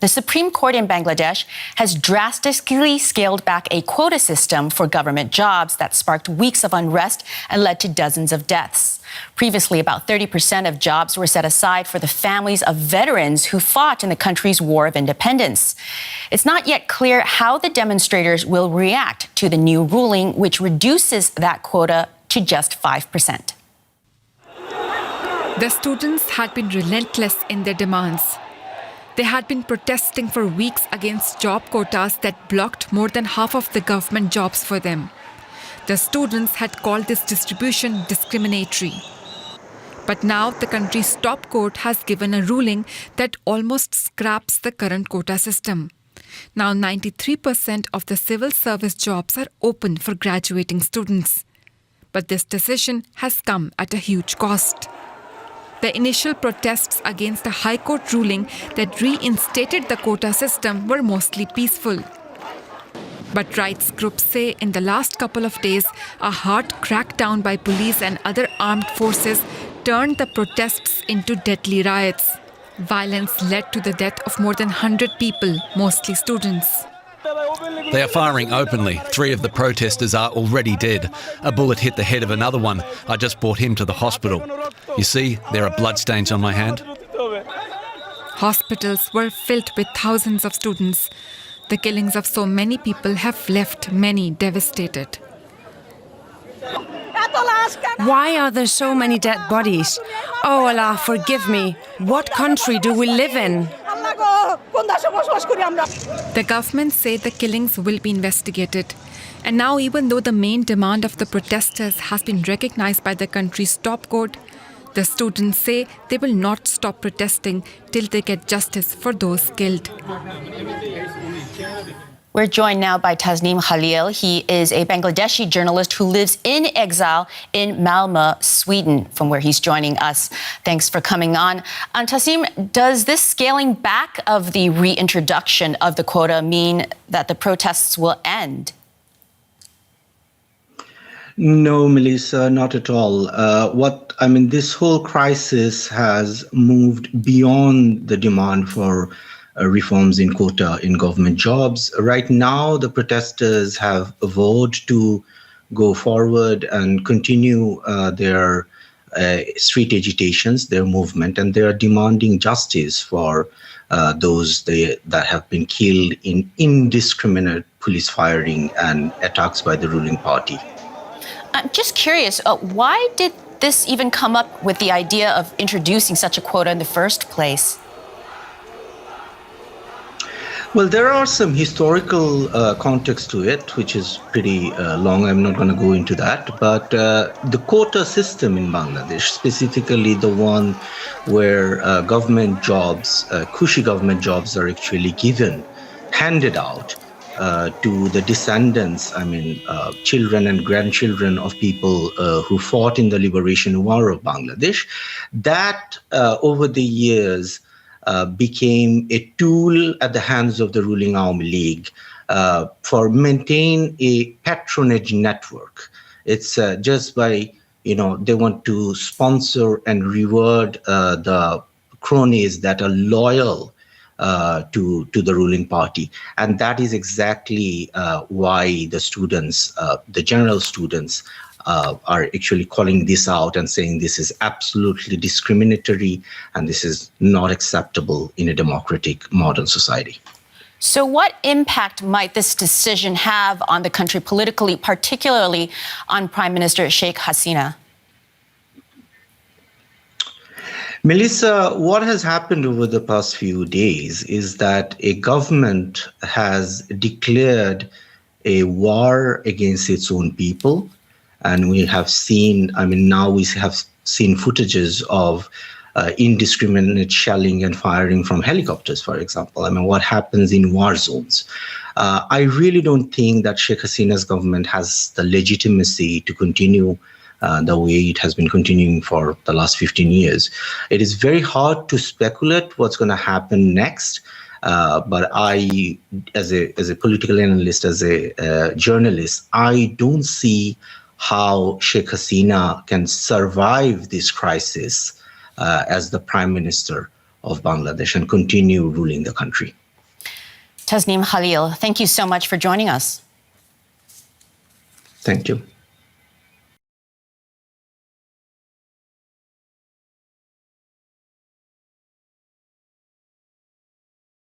The Supreme Court in Bangladesh has drastically scaled back a quota system for government jobs that sparked weeks of unrest and led to dozens of deaths. Previously, about 30% of jobs were set aside for the families of veterans who fought in the country's War of Independence. It's not yet clear how the demonstrators will react to the new ruling, which reduces that quota to just 5%. The students had been relentless in their demands. They had been protesting for weeks against job quotas that blocked more than half of the government jobs for them. The students had called this distribution discriminatory. But now the country's top court has given a ruling that almost scraps the current quota system. Now 93% of the civil service jobs are open for graduating students. But this decision has come at a huge cost. The initial protests against the High Court ruling that reinstated the quota system were mostly peaceful. But rights groups say in the last couple of days, a hard crackdown by police and other armed forces turned the protests into deadly riots. Violence led to the death of more than 100 people, mostly students. They are firing openly. 3 of the protesters are already dead. A bullet hit the head of another one. I just brought him to the hospital. You see, there are bloodstains on my hand. Hospitals were filled with thousands of students. The killings of so many people have left many devastated. Why are there so many dead bodies? Oh Allah, forgive me. What country do we live in? The government say the killings will be investigated. And now, even though the main demand of the protesters has been recognized by the country's top court, the students say they will not stop protesting till they get justice for those killed. We're joined now by Tasneem Khalil. He is a Bangladeshi journalist who lives in exile in Malmö, Sweden, from where he's joining us. Thanks for coming on. Tasneem, does this scaling back of the reintroduction of the quota mean that the protests will end? No, Melissa, not at all. This whole crisis has moved beyond the demand for reforms in quota in government jobs. Right now, the protesters have vowed to go forward and continue their street agitations, their movement, and they are demanding justice for those that have been killed in indiscriminate police firing and attacks by the ruling party. I'm just curious, why did this even come up with the idea of introducing such a quota in the first place? Well, there are some historical context to it, which is pretty long. I'm not going to go into that. But the quota system in Bangladesh, specifically the one where government jobs, cushy government jobs are actually handed out to the descendants, children and grandchildren of people who fought in the liberation war of Bangladesh, that over the years became a tool at the hands of the ruling Awami League for maintain a patronage network. It's just by, they want to sponsor and reward the cronies that are loyal to the ruling party. And that is exactly why the students, the general students, are actually calling this out and saying this is absolutely discriminatory and this is not acceptable in a democratic modern society. So what impact might this decision have on the country politically, particularly on Prime Minister Sheikh Hasina? Melissa, what has happened over the past few days is that a government has declared a war against its own people. And we have seen, now we have seen footages of indiscriminate shelling and firing from helicopters, for example. What happens in war zones? I really don't think that Sheikh Hasina's government has the legitimacy to continue the way it has been continuing for the last 15 years. It is very hard to speculate what's going to happen next. But I, as a political analyst, as a journalist, I don't see how Sheikh Hasina can survive this crisis as the Prime Minister of Bangladesh and continue ruling the country. Tasneem Khalil, thank you so much for joining us. Thank you.